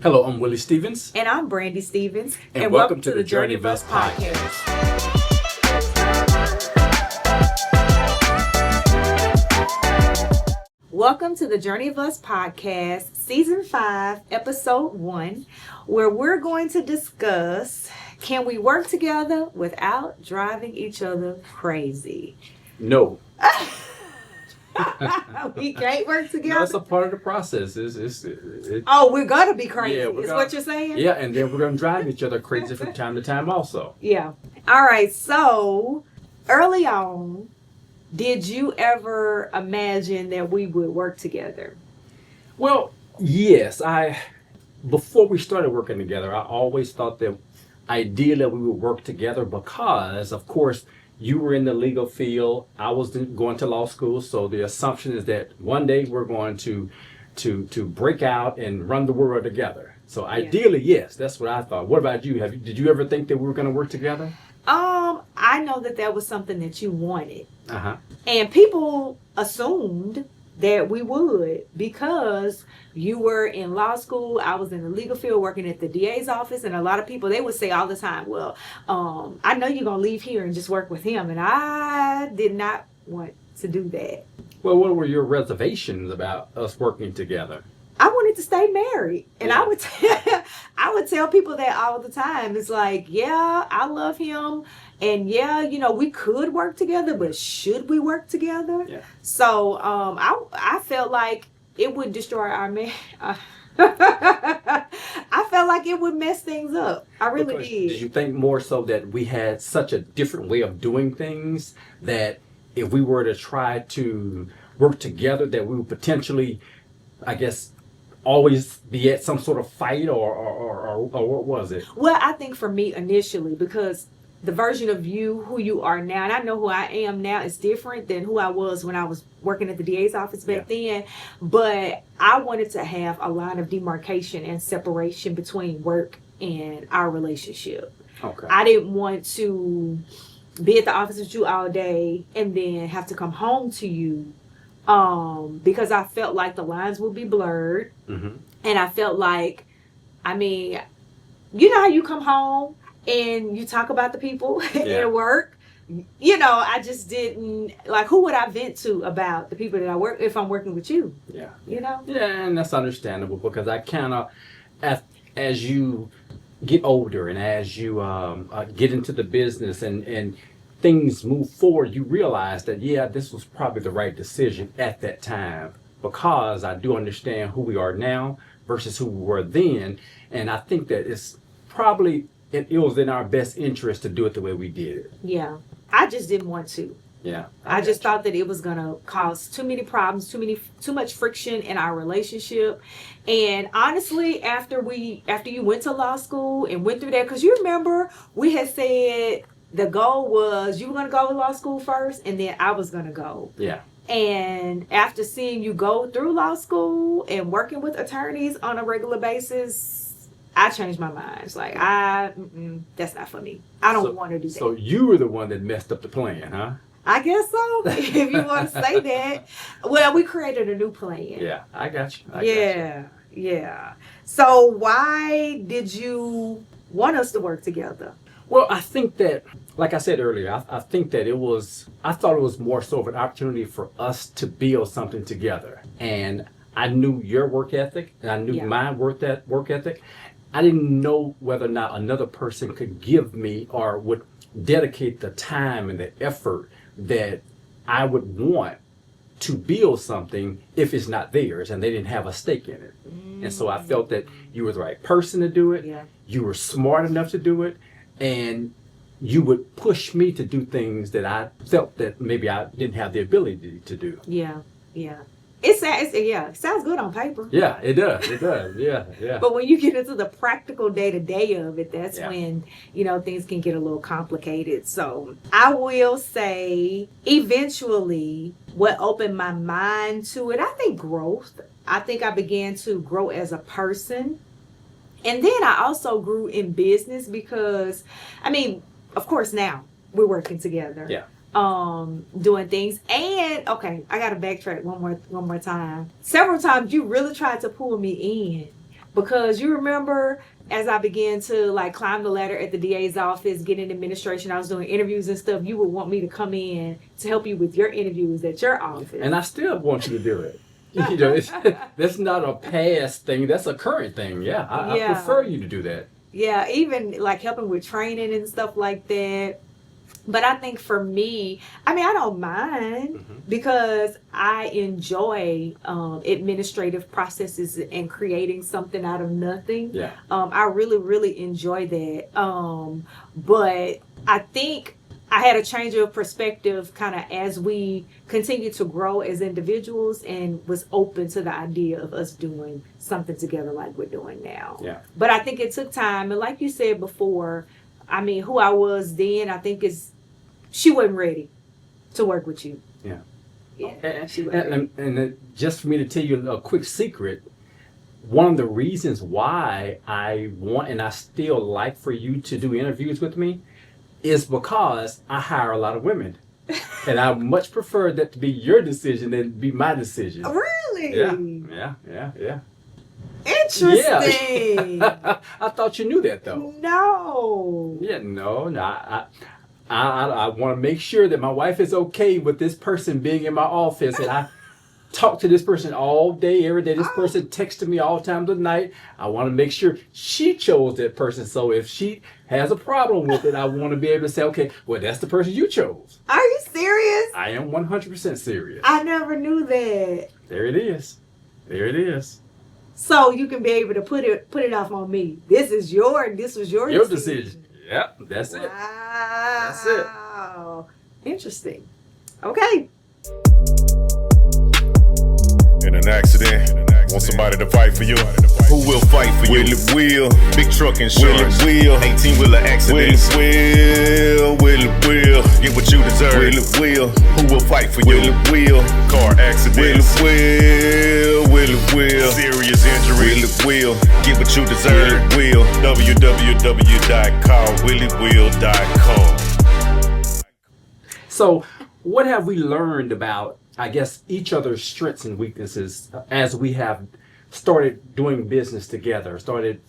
Hello, I'm Willie Stevens. And I'm Brandy Stevens. And welcome to the Journey of Us podcast. Welcome to the Journey of Us podcast, season 5, episode 1, where we're going to discuss, can we work together without driving each other crazy? No. We can't work together. That's a part of the process. We're going to be crazy, is what you're saying? Yeah, and then we're going to drive each other crazy from time to time also. Yeah. All right, so early on, did you ever imagine that we would work together? Well, yes. Before we started working together, I always thought that ideally we would work together because, of course, you were in the legal field. I was going to law school, so the assumption is that one day we're going to break out and run the world together. So ideally, yes, that's what I thought. What about you? Did you ever think that we were going to work together? I know that was something that you wanted. Uh-huh. And people assumed that we would because you were in law school. I was in the legal field working at the DA's office, and a lot of people, they would say all the time, well, I know you're going to leave here and just work with him. And I did not want to do that. Well, what were your reservations about us working together? I wanted to stay married. And yeah. I would tell people that all the time. It's like, yeah, I love him. And yeah, we could work together, but should we work together? Yeah. So I felt like it would destroy our marriage. I felt like it would mess things up. I really did. Did you think more so that we had such a different way of doing things that if we were to try to work together that we would potentially, I guess, always be at some sort of fight or what was it? Well, I think for me initially, because the version of you, who you are now, and I know who I am now is different than who I was when I was working at the DA's office back then. But I wanted to have a line of demarcation and separation between work and our relationship. Okay. I didn't want to be at the office with you all day and then have to come home to you because I felt like the lines would be blurred. Mm-hmm. And I felt like, you know how you come home and you talk about the people at work? I just didn't, who would I vent to about the people that I work, if I'm working with you? Yeah. Yeah, and that's understandable because I kind of, as you get older and as you get into the business and things move forward, you realize that, this was probably the right decision at that time because I do understand who we are now versus who we were then. And I think that it's probably, it was in our best interest to do it the way we did it. Yeah. I just didn't want to. Yeah. I just thought that it was going to cause too many problems, too much friction in our relationship. And honestly, after you went to law school and went through that, because you remember we had said the goal was you were going to go to law school first and then I was going to go. Yeah. And after seeing you go through law school and working with attorneys on a regular basis, I changed my mind. It's like, that's not for me. I don't want to do that. So you were the one that messed up the plan, huh? I guess so, if you want to say that. Well, we created a new plan. Yeah, I got you. Yeah. So why did you want us to work together? Well, I think that, like I said earlier, I think that I thought it was more so of an opportunity for us to build something together. And I knew your work ethic, and I knew my work ethic. I didn't know whether or not another person could give me or would dedicate the time and the effort that I would want to build something if it's not theirs and they didn't have a stake in it. And so I felt that you were the right person to do it. Yeah. You were smart enough to do it. And you would push me to do things that I felt that maybe I didn't have the ability to do. Yeah. It sounds good on paper. Yeah, it does. Yeah. But when you get into the practical day-to-day of it, that's when, things can get a little complicated. So I will say eventually what opened my mind to it, I think growth. I think I began to grow as a person. And then I also grew in business because, of course now we're working together. Yeah. Doing things. And okay, I gotta backtrack one more time. Several times you really tried to pull me in Because you remember, as I began to like climb the ladder at the DA's office, get in administration, I was doing interviews and stuff. You would want me to come in to help you with your interviews at your office. And I still want you to do it. That's not a past thing. That's a current thing. Yeah, I prefer you to do that. Yeah, even like helping with training and stuff like that. But I think for me, I don't mind because I enjoy administrative processes and creating something out of nothing. Yeah. I really, really enjoy that. But I think I had a change of perspective kind of as we continue to grow as individuals and was open to the idea of us doing something together like we're doing now. Yeah. But I think it took time. And like you said before, who I was then, I think she wasn't ready to work with you. Yeah. Yeah. She wasn't ready. And just for me to tell you a quick secret, one of the reasons why I want and I still like for you to do interviews with me is because I hire a lot of women. And I much prefer that to be your decision than be my decision. Really? Yeah. Interesting. Yeah. I thought you knew that though. No. Yeah, no. I want to make sure that my wife is okay with this person being in my office, and I talk to this person all day, every day. This person texts me all times of the night. I want to make sure she chose that person. So if she has a problem with it, I want to be able to say, okay, well, that's the person you chose. Are you serious? I am 100% serious. I never knew that. There it is. So you can be able to put it off on me. This was your decision. Yep, that's it. Wow. That's it. Interesting. Okay. In an accident, want somebody to fight for you? Who will fight for you? Will, big truck insurance. Will, 18-wheeler accidents. Will, get what you deserve. Will, who will fight for you? Will, car accidents. Will, serious injury. Will, get what you deserve. Will, www.callwillywill.com. So, what have we learned about, I guess, each other's strengths and weaknesses as we have started doing business together, started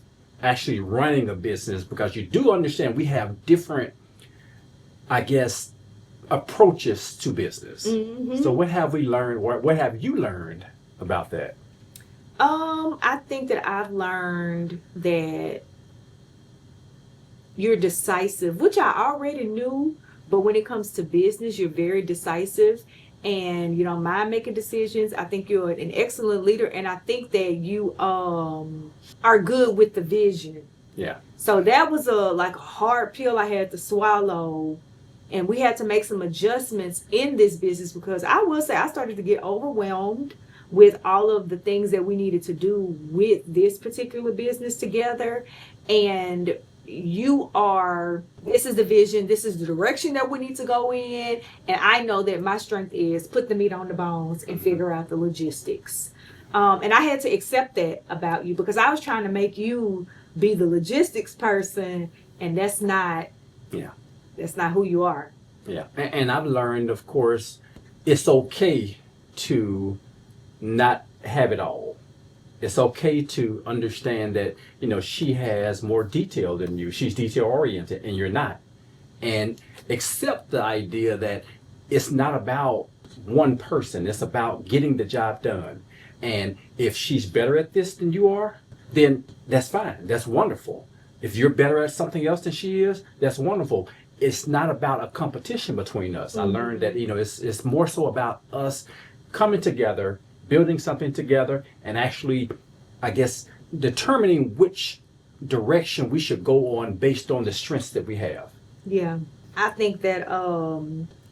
actually running a business? Because you do understand we have different, I guess, approaches to business. Mm-hmm. So what have we learned? What have you learned about that? I think that I've learned that you're decisive, which I already knew, but when it comes to business, you're very decisive. And you don't mind making decisions. I think you're an excellent leader, and I think that you are good with the vision. Yeah. So that was a hard pill I had to swallow, and we had to make some adjustments in this business because I will say I started to get overwhelmed with all of the things that we needed to do with this particular business together. And this is the vision, this is the direction that we need to go in, and I know that my strength is put the meat on the bones and figure out the logistics. And I had to accept that about you because I was trying to make you be the logistics person, and that's not who you are. Yeah. And I've learned, of course, it's okay to not have it all. It's okay to understand that, she has more detail than you. She's detail oriented and you're not. And accept the idea that it's not about one person. It's about getting the job done. And if she's better at this than you are, then that's fine. That's wonderful. If you're better at something else than she is, that's wonderful. It's not about a competition between us. Mm-hmm. I learned that, it's more so about us coming together, building something together, and actually, I guess, determining which direction we should go on based on the strengths that we have. Yeah. I think that,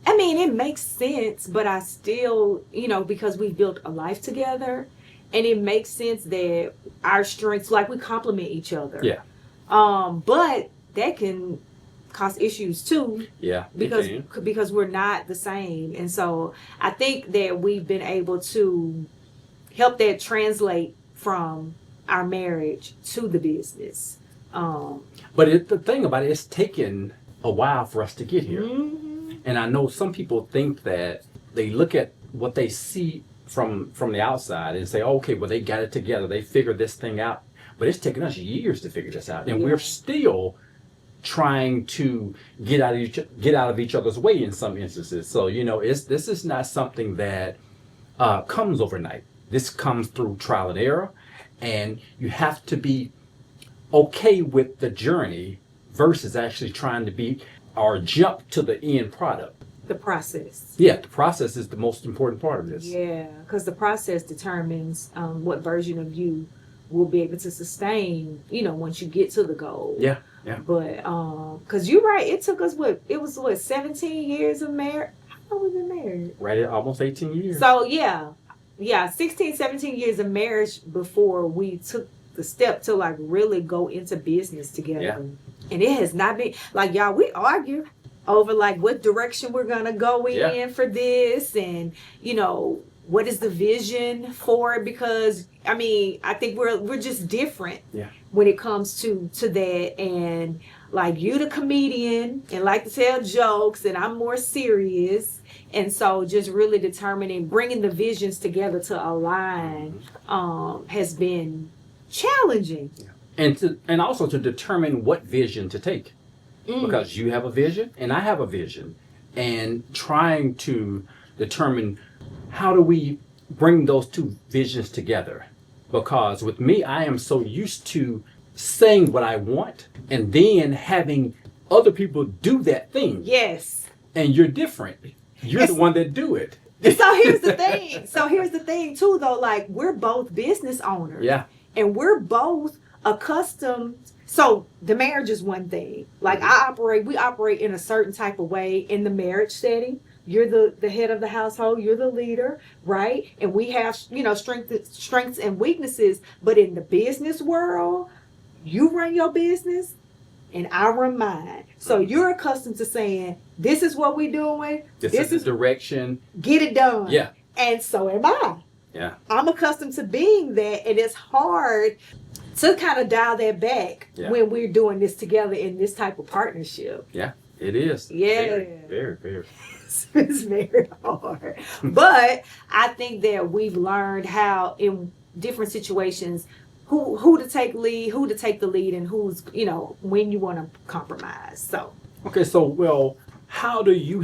it makes sense, but I still, because we built a life together, and it makes sense that our strengths, we complement each other. Yeah. But that can cause issues too. Yeah. Because we're not the same. And so I think that we've been able to help that translate from our marriage to the business. But the thing about it, it's taken a while for us to get here. Mm-hmm. And I know some people think that they look at what they see from the outside and say, okay, well, they got it together. They figured this thing out. But it's taken us years to figure this out, and we're still trying to get out of each other's way in some instances. So this is not something that comes overnight. This comes through trial and error, and you have to be okay with the journey versus actually trying to be or jump to the end product. The process. Yeah, the process is the most important part of this. Yeah, because the process determines what version of you will be able to sustain, once you get to the goal. Yeah. But, because you're right, it took us, 17 years of marriage? How long have we been married? Right at almost 18 years. So, yeah, 16, 17 years of marriage before we took the step to, like, really go into business together. Yeah. And it has not been, like, y'all, we argue over, like, what direction we're going to go in for this and, what is the vision for it? Because, I think we're just different when it comes to that. And, like, you the comedian and like to tell jokes, and I'm more serious. And so just really determining, bringing the visions together to align has been challenging. Yeah. And also to determine what vision to take. Because you have a vision and I have a vision. And trying to determine how do we bring those two visions together. Because with me, I am so used to saying what I want and then having other people do that thing. Yes. And you're different. You're the one that do it. So here's the thing too, though, like, we're both business owners. Yeah. And we're both accustomed. So the marriage is one thing. Like, we operate in a certain type of way in the marriage setting. You're the head of the household. You're the leader, right? And we have, strengths and weaknesses. But in the business world, you run your business and I run mine. So you're accustomed to saying, this is what we're doing. This is the direction. Get it done. Yeah. And so am I. Yeah. I'm accustomed to being that. And it's hard to kind of dial that back when we're doing this together in this type of partnership. Yeah, it is. Yeah. Very, very, very. It's very hard. But I think that we've learned how in different situations who to take lead, who to take the lead, and who's, when you want to compromise. So. Okay, so, how do we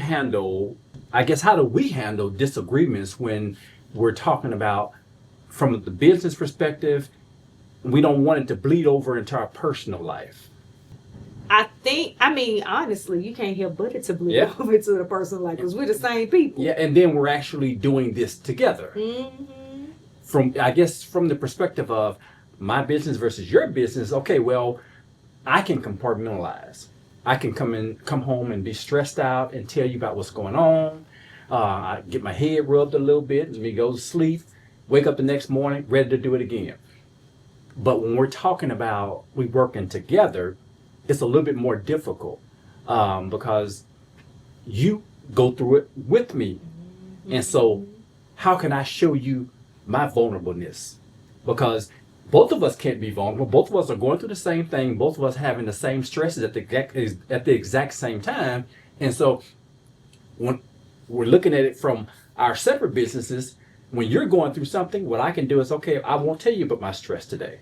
handle disagreements when we're talking about from the business perspective? We don't want it to bleed over into our personal life. Honestly, you can't help but it to bleed over into the personal life because we're the same people. Yeah, and then we're actually doing this together. Mm-hmm. From the perspective of my business versus your business, okay, well, I can compartmentalize. I can come home and be stressed out and tell you about what's going on. I get my head rubbed a little bit, and me go to sleep, wake up the next morning, ready to do it again. But when we're talking about we working together, it's a little bit more difficult because you go through it with me. And so how can I show you my vulnerableness? Because both of us can't be vulnerable. Both of us are going through the same thing. Both of us having the same stresses at the exact same time. And so when we're looking at it from our separate businesses, when you're going through something, what I can do is, okay, I won't tell you about my stress today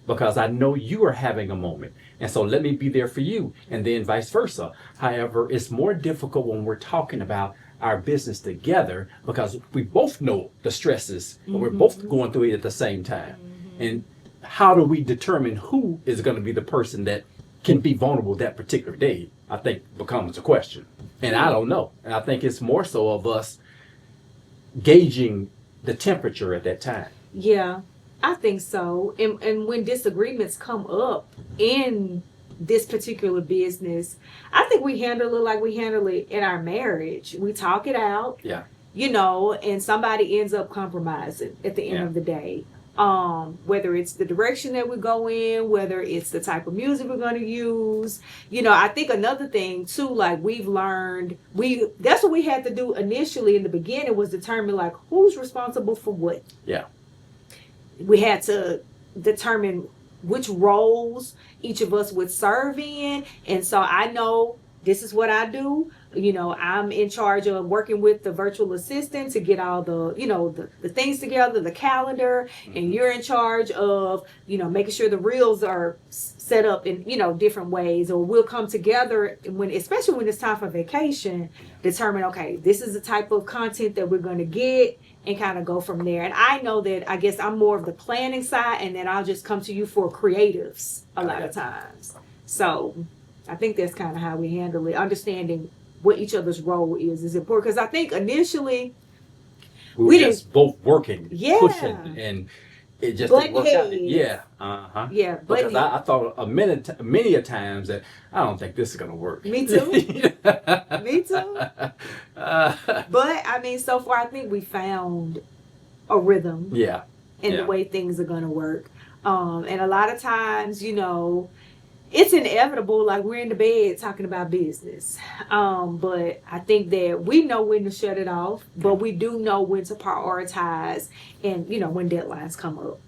because I know you are having a moment. And so let me be there for you, and then vice versa. However, it's more difficult when we're talking about our business together because we both know the stresses, but we're both going through it at the same time. And how do we determine who is going to be the person that can be vulnerable that particular day, I think becomes a question. And I don't know. And I think it's more so of us gauging the temperature at that time. Yeah, I think so. And when disagreements come up in this particular business, I think we handle it like we handle it in our marriage. We talk it out. Yeah. And somebody ends up compromising at the end of the day. Whether it's the direction that we go in, whether it's the type of music we're going to use. I think another thing too, like we've learned, that's what we had to do initially in the beginning was determine like who's responsible for what. Yeah. We had to determine which roles each of us would serve in. And so I know this is what I do. I'm in charge of working with the virtual assistant to get all the things together, the calendar, and you're in charge of, making sure the reels are set up in, different ways, or we'll come together especially when it's time for vacation, determine, okay, this is the type of content that we're going to get and kind of go from there. And I know that I guess I'm more of the planning side, and then I'll just come to you for creatives a lot of times. So I think that's kind of how we handle it. Understanding what each other's role is important, because I think initially we were just both working, yeah, pushing, and it just didn't work out. Yeah, yeah. Because I thought many a times that I don't think this is gonna work. Me too. Me too. But I mean, so far I think we found a rhythm. Yeah. In the way things are gonna work, and a lot of times, it's inevitable, like we're in the bed talking about business, but I think that we know when to shut it off, but we do know when to prioritize, and when deadlines come up.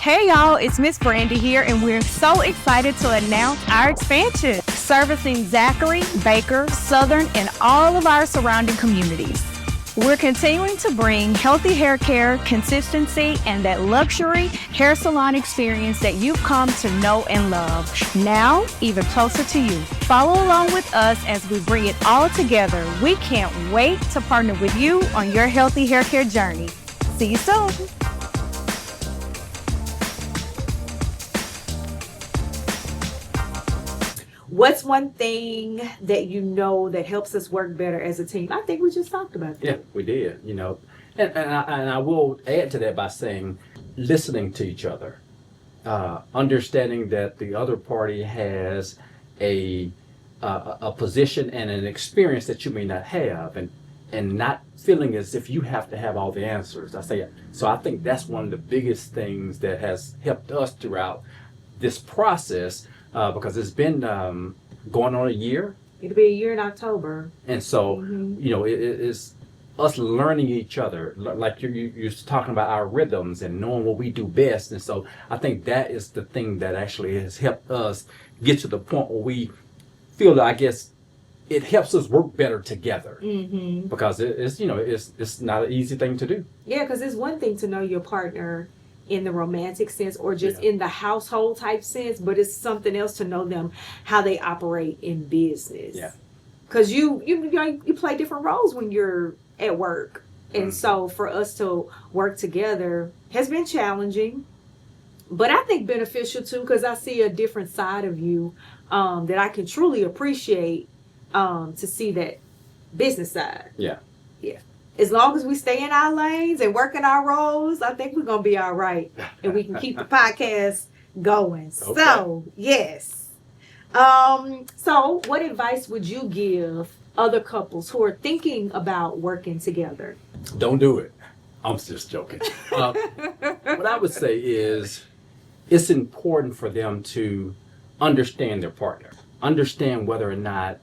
Hey y'all, it's Miss Brandy here, and we're so excited to announce our expansion, servicing Zachary, Baker, Southern, and all of our surrounding communities. We're continuing to bring healthy hair care, consistency, and that luxury hair salon experience that you've come to know and love, now even closer to you. Follow along with us as we bring it all together. We can't wait to partner with you on your healthy hair care journey. See you soon. What's one thing that that helps us work better as a team? I think we just talked about that. Yeah, we did. And I will add to that by saying, listening to each other, understanding that the other party has a position and an experience that you may not have, and not feeling as if you have to have all the answers. So I think that's one of the biggest things that has helped us throughout this process. Because it's been going on a year. It'll be a year in October. And so, it's us learning each other. Like you're talking about our rhythms and knowing what we do best. And so I think that is the thing that actually has helped us get to the point where we feel that, I guess, it helps us work better together. Mm-hmm. Because it's not an easy thing to do. Yeah, because it's one thing to know your partner in the romantic sense or just in the household type sense, but it's something else to know them, how they operate in business. Yeah. Because you play different roles when you're at work. And so for us to work together has been challenging, but I think beneficial too, because I see a different side of you that I can truly appreciate, to see that business side. Yeah. Yeah. As long as we stay in our lanes and work in our roles, I think we're going to be all right. And we can keep the podcast going. Okay. So, yes. So what advice would you give other couples who are thinking about working together? Don't do it. I'm just joking. What I would say is it's important for them to understand their partner, understand whether or not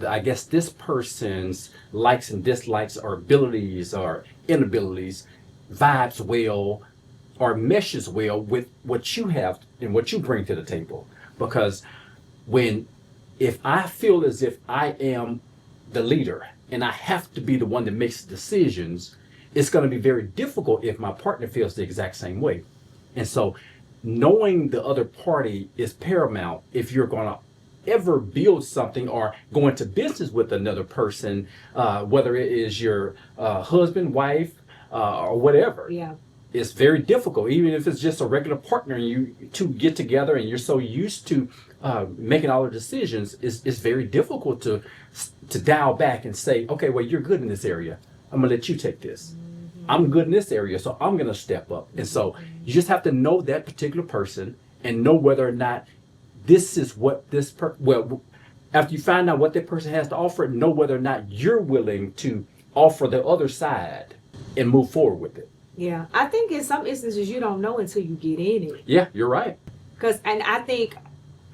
I guess this person's likes and dislikes or abilities or inabilities vibes well or meshes well with what you have and what you bring to the table. Because if I feel as if I am the leader and I have to be the one that makes decisions, it's going to be very difficult if my partner feels the exact same way. And so knowing the other party is paramount if you're going to ever build something or go into business with another person, whether it is your husband, wife, or whatever. Yeah. It's very difficult, even if it's just a regular partner and you two get together and you're so used to making all the decisions, it's very difficult to dial back and say, okay, well, you're good in this area. I'm going to let you take this. Mm-hmm. I'm good in this area, so I'm going to step up. And so you just have to know that particular person and know whether or not this is what after you find out what that person has to offer, know whether or not you're willing to offer the other side and move forward with it. Yeah, I think in some instances you don't know until you get in it. Yeah, you're right. And I think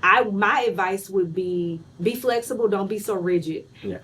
my advice would be flexible, don't be so rigid. Yeah.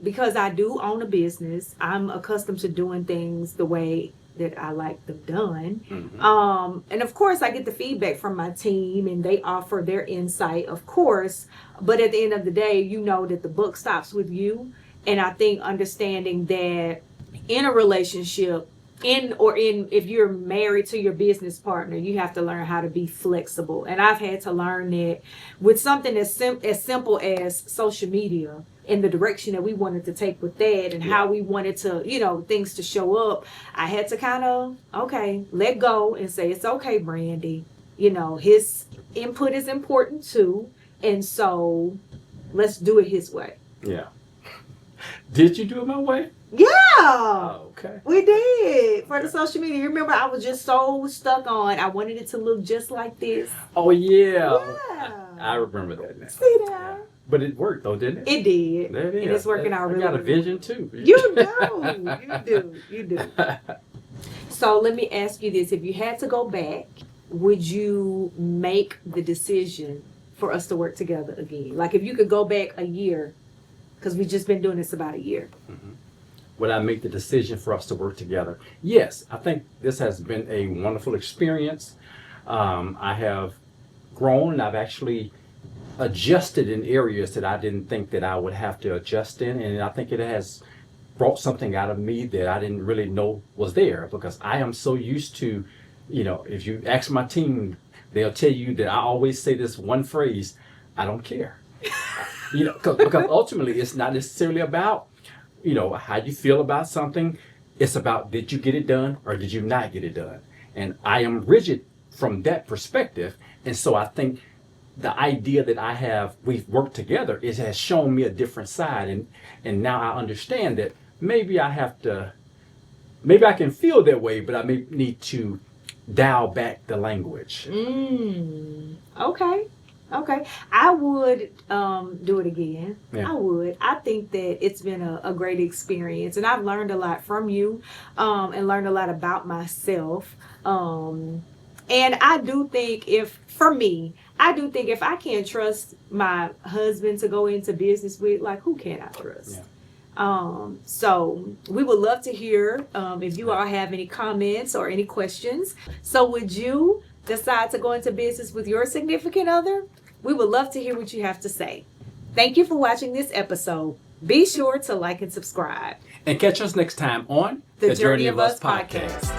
Because I do own a business, I'm accustomed to doing things the way that I like them done. Mm-hmm. And of course, I get the feedback from my team and they offer their insight, of course. But at the end of the day, you know that the book stops with you. And I think understanding that in a relationship, if you're married to your business partner, you have to learn how to be flexible. And I've had to learn that with something as simple as social media and the direction that we wanted to take with that and how we wanted to, things to show up. I had to kind of, let go and say, it's okay, Brandy. His input is important too. And so let's do it his way. Yeah. Did you do it my way? Yeah. Oh, okay. We did for the social media. You remember I was just so stuck on, I wanted it to look just like this. Oh, yeah. Yeah. I remember that now. See that? But it worked though, didn't it? It did. There it is. And it's working out really I got a really vision too. You do. You do. So let me ask you this. If you had to go back, would you make the decision for us to work together again? Like if you could go back a year, because we've just been doing this about a year. Mm-hmm. Would I make the decision for us to work together? Yes, I think this has been a wonderful experience. I have grown and I've actually adjusted in areas that I didn't think that I would have to adjust in. And I think it has brought something out of me that I didn't really know was there, because I am so used to, if you ask my team, they'll tell you that I always say this one phrase, I don't care. Because ultimately it's not necessarily about, how you feel about something. It's about, did you get it done or did you not get it done? And I am rigid from that perspective. And so I think the idea that we've worked together, it has shown me a different side. And now I understand that maybe I can feel that way, but I may need to dial back the language. Okay. I would do it again. Yeah. I would. I think that it's been a great experience. And I've learned a lot from you and learned a lot about myself. And I do think if I can't trust my husband to go into business with, like, who can I trust? Yeah. So we would love to hear if you all have any comments or any questions. So would you decide to go into business with your significant other? We would love to hear what you have to say. Thank you for watching this episode. Be sure to like and subscribe. And catch us next time on The Journey of Us podcast.